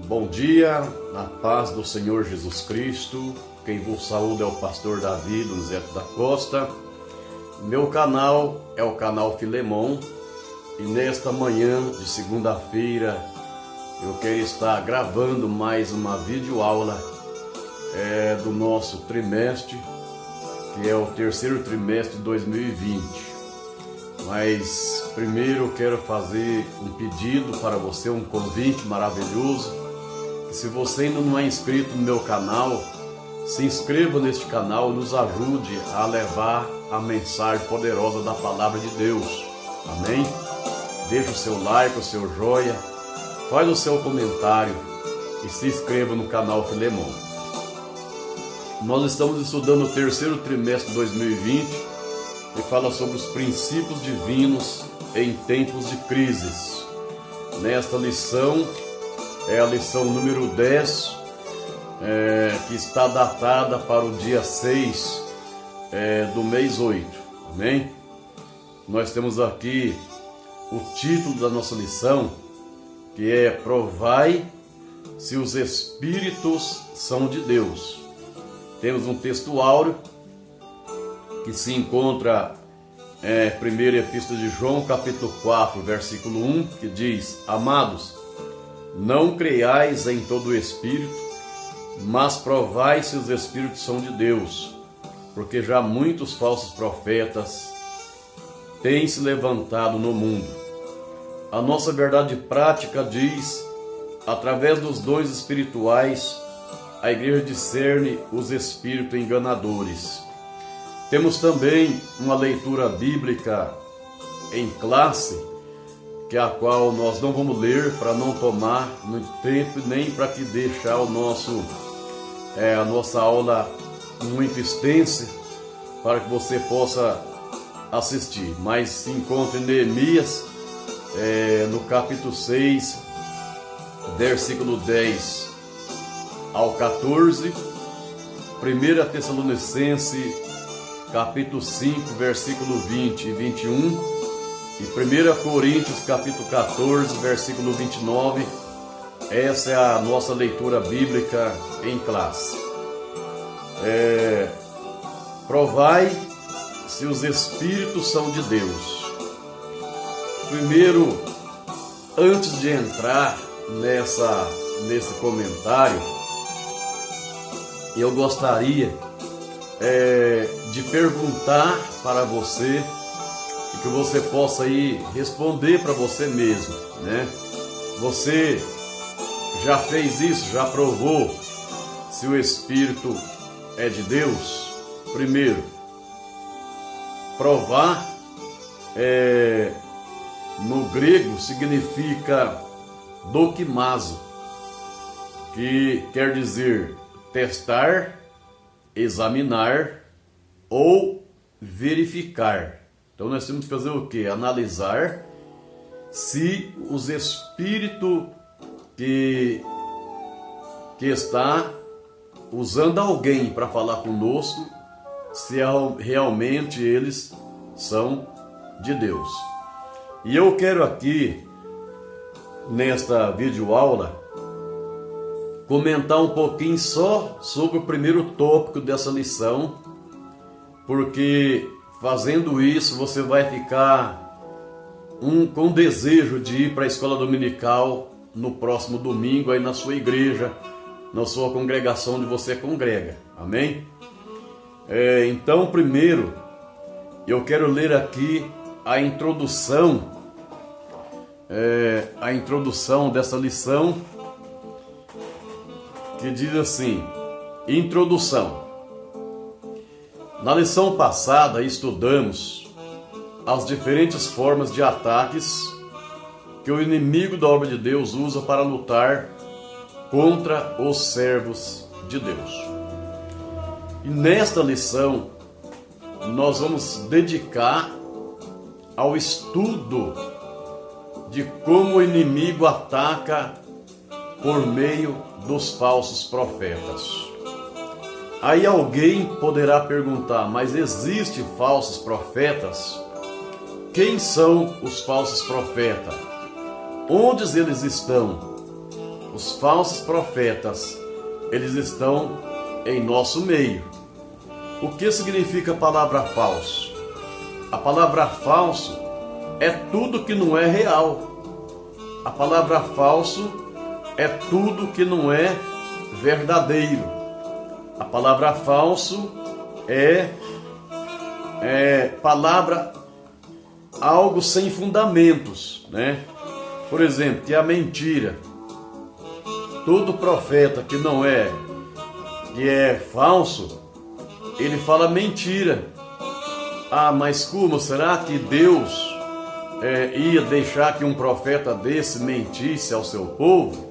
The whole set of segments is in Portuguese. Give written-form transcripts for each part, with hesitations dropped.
Bom dia, na paz do Senhor Jesus Cristo. Quem vos saúda é o pastor Davi Donizete da Costa. Meu canal é o canal Filemon. E nesta manhã de segunda-feira eu quero estar gravando mais uma videoaula do nosso trimestre, que é o terceiro trimestre de 2020. Mas primeiro eu quero fazer um pedido para você, um convite maravilhoso. Se você ainda não é inscrito no meu canal, se inscreva neste canal e nos ajude a levar a mensagem poderosa da palavra de Deus. Amém? Deixe o seu like, o seu joia, faz o seu comentário e se inscreva no canal Filemon. Nós estamos estudando o terceiro trimestre de 2020 e fala sobre os princípios divinos em tempos de crises. Nesta lição, é a lição número 10, que está datada para o dia 6 do mês 8. Amém? Nós temos aqui o título da nossa lição, que é Provai se os Espíritos são de Deus. Temos um texto áureo que se encontra primeira Epístola de João, capítulo 4, versículo 1, que diz: Amados, não creiais em todo o Espírito, mas provai se os Espíritos são de Deus, porque já muitos falsos profetas têm se levantado no mundo. A nossa verdade prática diz: através dos dons espirituais, a igreja discerne os espíritos enganadores. Temos também uma leitura bíblica em classe, que é a qual nós não vamos ler para não tomar muito tempo, nem para que deixar a nossa aula muito extensa, para que você possa assistir. Mas se encontra em Neemias, no capítulo 6, versículo 10 ao 14, 1 Tessalonicenses, capítulo 5, versículo 20 e 21, e 1 Coríntios, capítulo 14, versículo 29, essa é a nossa leitura bíblica em classe. Provai se os Espíritos são de Deus. Primeiro, antes de entrar nesse comentário, eu gostaria de perguntar para você, e que você possa aí responder para você mesmo, né? Você já fez isso? Já provou se o Espírito é de Deus? Primeiro, provar no grego significa dokimazo, que quer dizer testar, examinar ou verificar. Então nós temos que fazer o quê? Analisar se os espíritos que está usando alguém para falar conosco, se realmente eles são de Deus. E eu quero aqui, nesta videoaula, comentar um pouquinho só sobre o primeiro tópico dessa lição, porque fazendo isso você vai ficar com desejo de ir para a escola dominical no próximo domingo aí na sua igreja, na sua congregação onde você congrega. Amém? Então, primeiro, eu quero ler aqui a introdução dessa lição, que diz assim: Introdução. Na lição passada estudamos as diferentes formas de ataques que o inimigo da obra de Deus usa para lutar contra os servos de Deus. E nesta lição nós vamos dedicar ao estudo de como o inimigo ataca por meio dos falsos profetas. Aí alguém poderá perguntar: mas existem falsos profetas? Quem são os falsos profetas? Onde eles estão? os falsos profetas, eles estão em nosso meio. O que significa a palavra falso? A palavra falso é tudo que não é real. A palavra falso é tudo que não é verdadeiro. A palavra falso é palavra algo sem fundamentos, né? Por exemplo, que é a mentira. Todo profeta que é falso, ele fala mentira. Ah, mas como? Será que Deus ia deixar que um profeta desse mentisse ao seu povo?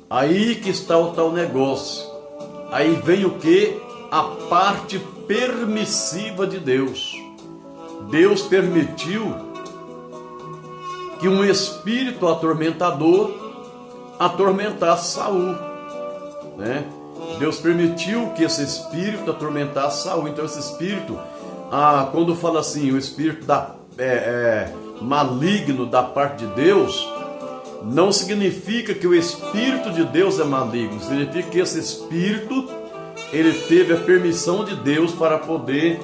Aí que está o tal negócio. Aí vem o que? A parte permissiva de Deus. Deus permitiu que um espírito atormentador atormentasse Saul, né? Deus permitiu que esse espírito atormentasse Saul. Então esse espírito, quando fala assim, o espírito maligno da parte de Deus, não significa que o espírito de Deus é maligno. Significa que esse espírito, ele teve a permissão de Deus para poder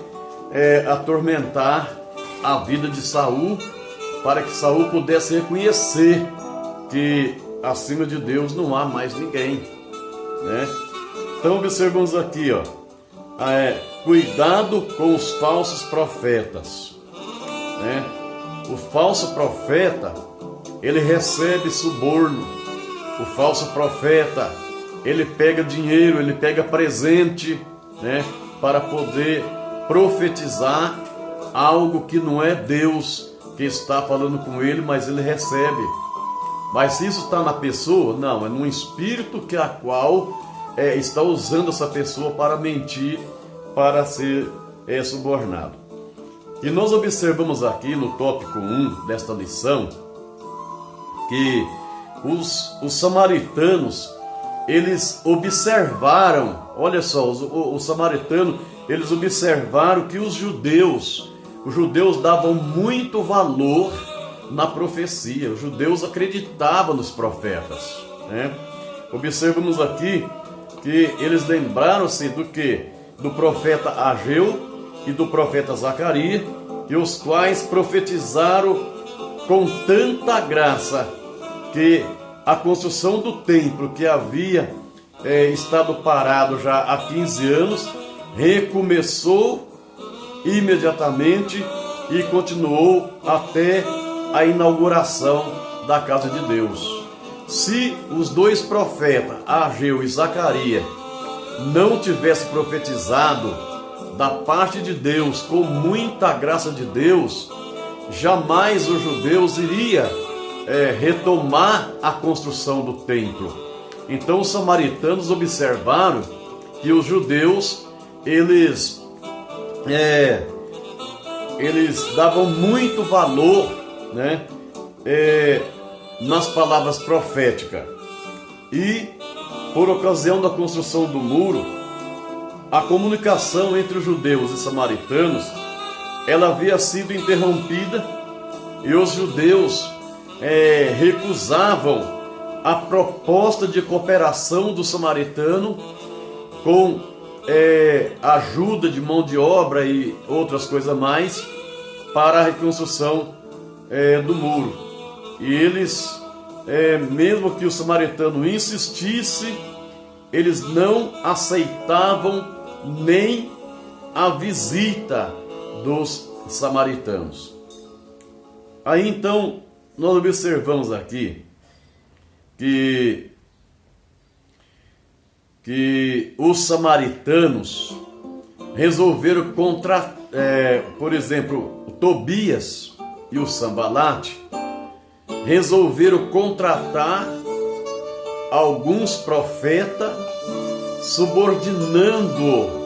atormentar a vida de Saul, para que Saul pudesse reconhecer que acima de Deus não há mais ninguém, né? Então observamos aqui, cuidado com os falsos profetas, né? O falso profeta, ele recebe suborno. O falso profeta, ele pega dinheiro, ele pega presente, né, para poder profetizar algo que não é Deus que está falando com ele, mas ele recebe. Mas se isso está na pessoa, não, é num espírito que a qual está usando essa pessoa para mentir, para ser subornado. E nós observamos aqui no tópico 1 desta lição que os samaritanos, eles observaram, olha só, os samaritanos, eles observaram que os judeus davam muito valor na profecia. Os judeus acreditavam nos profetas, né? Observamos aqui que eles lembraram-se do profeta Ageu e do profeta Zacarias, e os quais profetizaram com tanta graça que a construção do templo, que havia estado parado já há 15 anos, recomeçou imediatamente e continuou até a inauguração da casa de Deus. Se os dois profetas, Ageu e Zacarias, não tivessem profetizado da parte de Deus, com muita graça de Deus, jamais os judeus iriam retomar a construção do templo. Então os samaritanos observaram que os judeus, eles davam muito valor, né, nas palavras proféticas. E por ocasião da construção do muro, a comunicação entre os judeus e samaritanos, ela havia sido interrompida, e os judeus recusavam a proposta de cooperação do samaritano com ajuda de mão de obra e outras coisas mais para a reconstrução do muro. E eles, mesmo que o samaritano insistisse, eles não aceitavam nem a visita dos samaritanos. Aí então nós observamos aqui que os samaritanos resolveram por exemplo, o Tobias e o Sambalate resolveram contratar alguns profetas, subordinando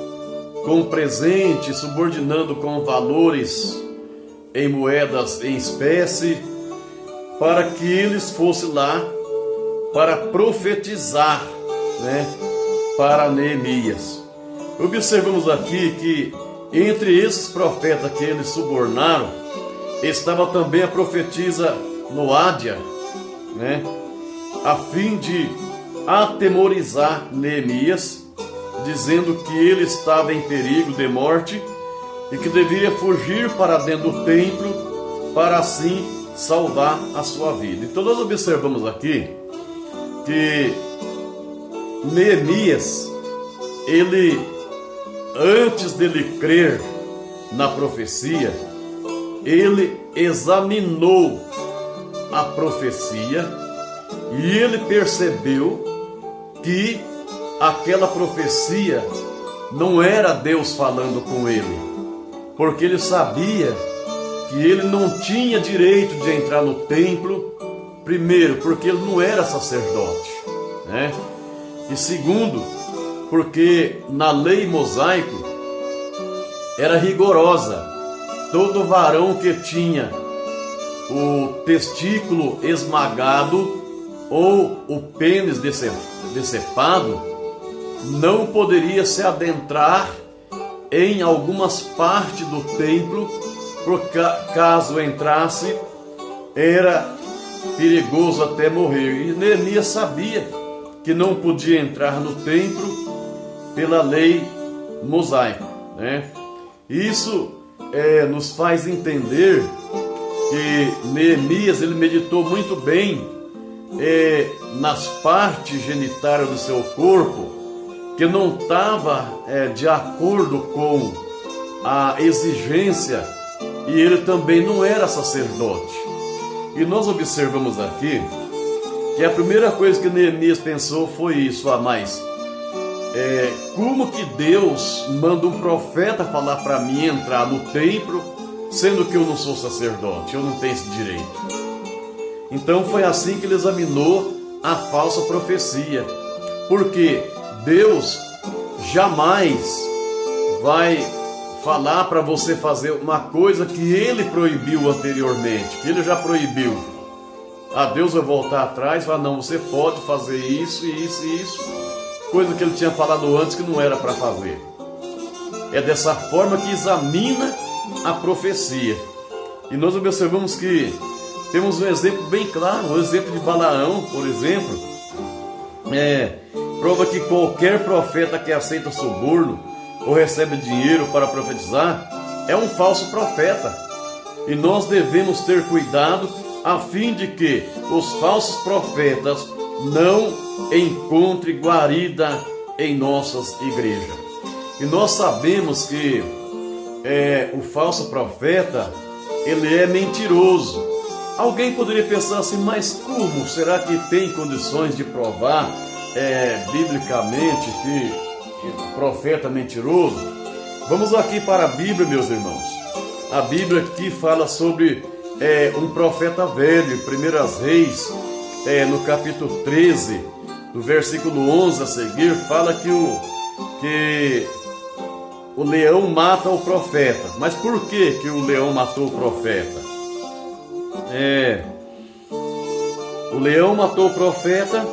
com presente, subordinando com valores em moedas em espécie, para que eles fossem lá para profetizar, né, para Neemias. Observamos aqui que entre esses profetas que eles subornaram, estava também a profetisa Noádia, né, a fim de atemorizar Neemias, dizendo que ele estava em perigo de morte e que deveria fugir para dentro do templo para assim salvar a sua vida. Então nós observamos aqui que Neemias, ele, antes dele crer na profecia, ele examinou a profecia e ele percebeu que aquela profecia não era Deus falando com ele, porque ele sabia que ele não tinha direito de entrar no templo, primeiro, porque ele não era sacerdote, né? E segundo, porque na lei mosaica era rigorosa. Todo varão que tinha o testículo esmagado ou o pênis decepado não poderia se adentrar em algumas partes do templo, porque caso entrasse era perigoso até morrer. E Neemias sabia que não podia entrar no templo pela lei mosaica, né? Isso nos faz entender que Neemias, ele meditou muito bem nas partes genitárias do seu corpo, que não estava de acordo com a exigência, e ele também não era sacerdote. E nós observamos aqui que a primeira coisa que Neemias pensou foi isso: mas como que Deus manda um profeta falar para mim entrar no templo, sendo que eu não sou sacerdote, eu não tenho esse direito? Então foi assim que ele examinou a falsa profecia, porque Deus jamais vai falar para você fazer uma coisa que ele proibiu anteriormente, que ele já proibiu. Deus vai voltar atrás e falar: não, você pode fazer isso, isso e isso, coisa que ele tinha falado antes que não era para fazer. É dessa forma que examina a profecia. E nós observamos que temos um exemplo bem claro, o exemplo de Balaão, por exemplo, prova que qualquer profeta que aceita suborno ou recebe dinheiro para profetizar é um falso profeta. E nós devemos ter cuidado a fim de que os falsos profetas não encontrem guarida em nossas igrejas. E nós sabemos que o falso profeta, ele é mentiroso. Alguém poderia pensar assim: mas como? Será que tem condições de provar biblicamente que o profeta é mentiroso? Vamos aqui para a Bíblia, meus irmãos. A Bíblia aqui fala sobre um profeta velho. Em 1 Reis, no capítulo 13, do versículo 11 a seguir, fala que o leão mata o profeta. Mas por que o leão matou o profeta? O leão matou o profeta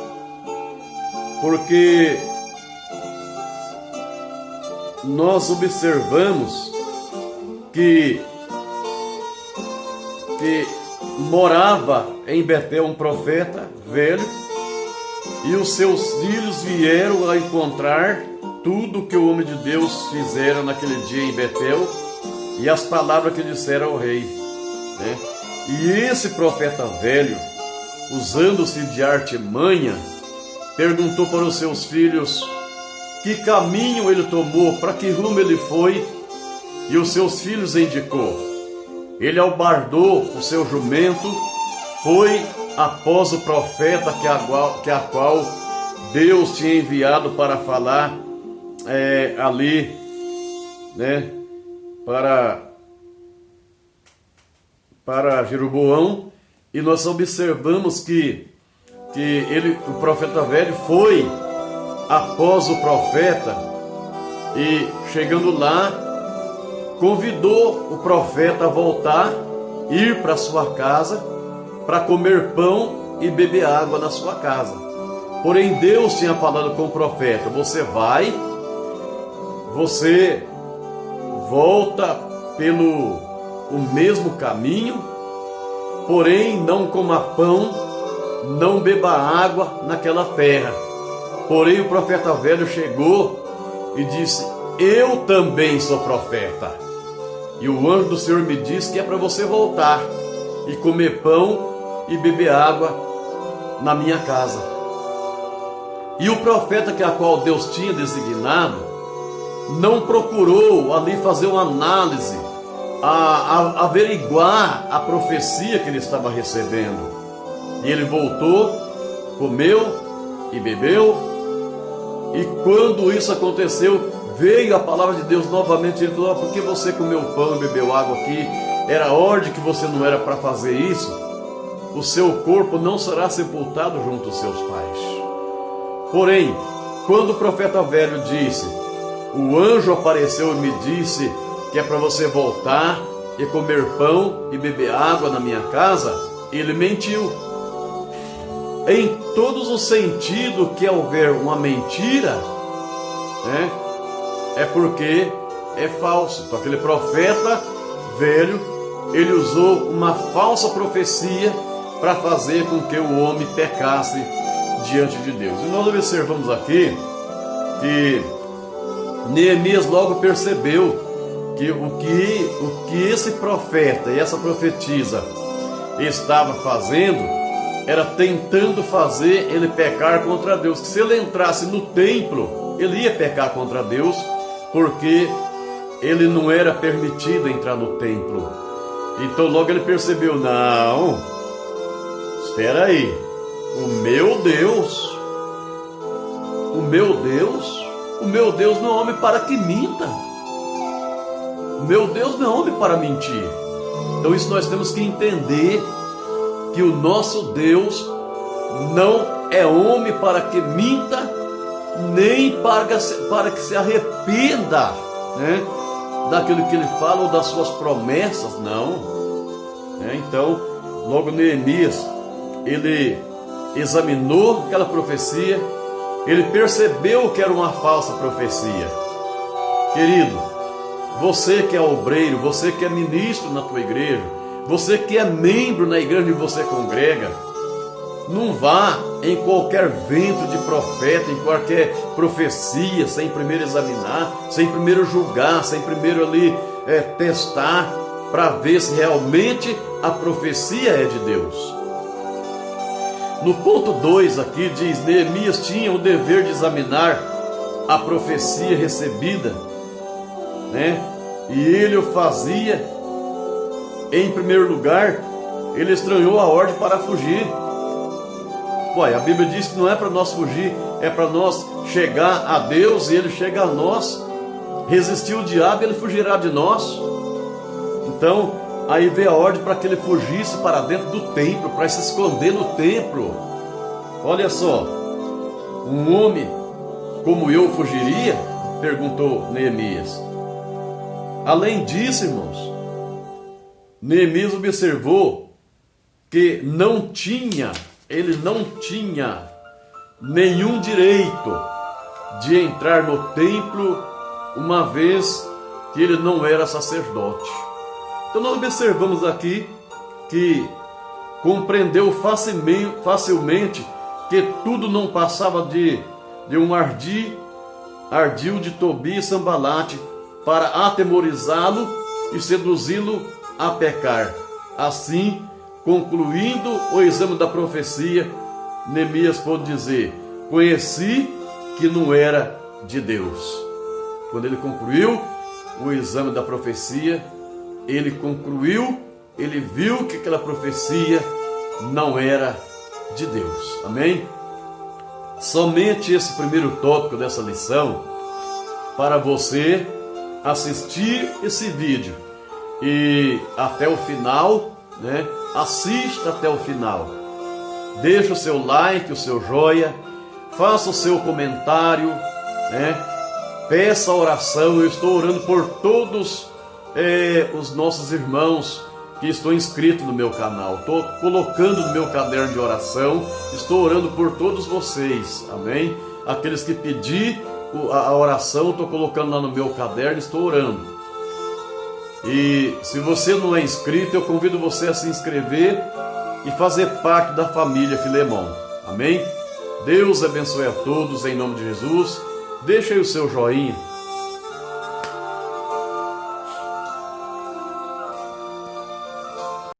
porque nós observamos que morava em Betel um profeta velho, e os seus filhos vieram a encontrar tudo que o homem de Deus fizera naquele dia em Betel e as palavras que disseram ao rei, né? E esse profeta velho, usando-se de artimanha, perguntou para os seus filhos que caminho ele tomou, para que rumo ele foi, e os seus filhos indicou. Ele albardou o seu jumento, foi após o profeta que a qual Deus tinha enviado para falar ali, né, para Jeroboão. E nós observamos que o profeta velho foi após o profeta, e chegando lá, convidou o profeta a voltar, ir para sua casa, para comer pão e beber água na sua casa. Porém Deus tinha falado com o profeta: você volta pelo o mesmo caminho, porém não coma pão não beba água naquela terra. Porém o profeta velho chegou e disse: eu também sou profeta. E o anjo do Senhor me disse que é para você voltar e comer pão e beber água na minha casa. E o profeta que a qual Deus tinha designado não procurou ali fazer uma análise, averiguar a profecia que ele estava recebendo. E ele voltou, comeu e bebeu. E quando isso aconteceu, veio a palavra de Deus novamente. Ele falou: por que você comeu pão e bebeu água aqui? Era ordem que você não era para fazer isso. O seu corpo não será sepultado junto aos seus pais. Porém, quando o profeta velho disse, o anjo apareceu e me disse que é para você voltar e comer pão e beber água na minha casa, ele mentiu. Em todos os sentidos que houver uma mentira, né, é porque é falso. Então aquele profeta velho, ele usou uma falsa profecia para fazer com que o homem pecasse diante de Deus. E nós observamos aqui que Neemias logo percebeu que o que esse profeta e essa profetisa estava fazendo era tentando fazer ele pecar contra Deus. Que se ele entrasse no templo, ele ia pecar contra Deus, porque ele não era permitido entrar no templo. Então logo ele percebeu: não, espera aí, o meu Deus não é homem para que minta. O meu Deus não é homem para mentir. Então isso nós temos que entender, que o nosso Deus não é homem para que minta, nem para que se arrependa, né, daquilo que ele fala ou das suas promessas, não. Então, logo Neemias, ele examinou aquela profecia, ele percebeu que era uma falsa profecia. Querido, você que é obreiro, você que é ministro na tua igreja, você que é membro na igreja onde você congrega, não vá em qualquer vento de profeta, em qualquer profecia, sem primeiro examinar, sem primeiro julgar, sem primeiro ali testar, para ver se realmente a profecia é de Deus. No ponto 2 aqui diz: Neemias tinha o dever de examinar a profecia recebida, né? E ele o fazia. Em primeiro lugar, ele estranhou a ordem para fugir. Ué, a Bíblia diz que não é para nós fugir, é para nós chegar a Deus e ele chega a nós. Resistir o diabo, ele fugirá de nós. Então, aí veio a ordem para que ele fugisse para dentro do templo, para se esconder no templo. Olha só, um homem como eu fugiria? Perguntou Neemias. Além disso, irmãos, Neemias observou que ele não tinha nenhum direito de entrar no templo, uma vez que ele não era sacerdote. Então nós observamos aqui que compreendeu facilmente que tudo não passava de um ardil de Tobias e Sanbalate para atemorizá-lo e seduzi-lo a pecar. Assim, concluindo o exame da profecia, Neemias pôde dizer: conheci que não era de Deus. Quando ele concluiu o exame da profecia, ele viu que aquela profecia não era de Deus. Amém? Somente esse primeiro tópico dessa lição, para você assistir esse vídeo e até o final, né? Assista até o final. Deixa o seu like, o seu joia, faça o seu comentário, né? Peça a oração. Eu estou orando por todos os nossos irmãos que estão inscritos no meu canal. Estou colocando no meu caderno de oração. Estou orando por todos vocês. Amém? Aqueles que pedir a oração, estou colocando lá no meu caderno. Estou orando. E se você não é inscrito, eu convido você a se inscrever e fazer parte da família Filemon. Amém? Deus abençoe a todos em nome de Jesus. Deixa aí o seu joinha,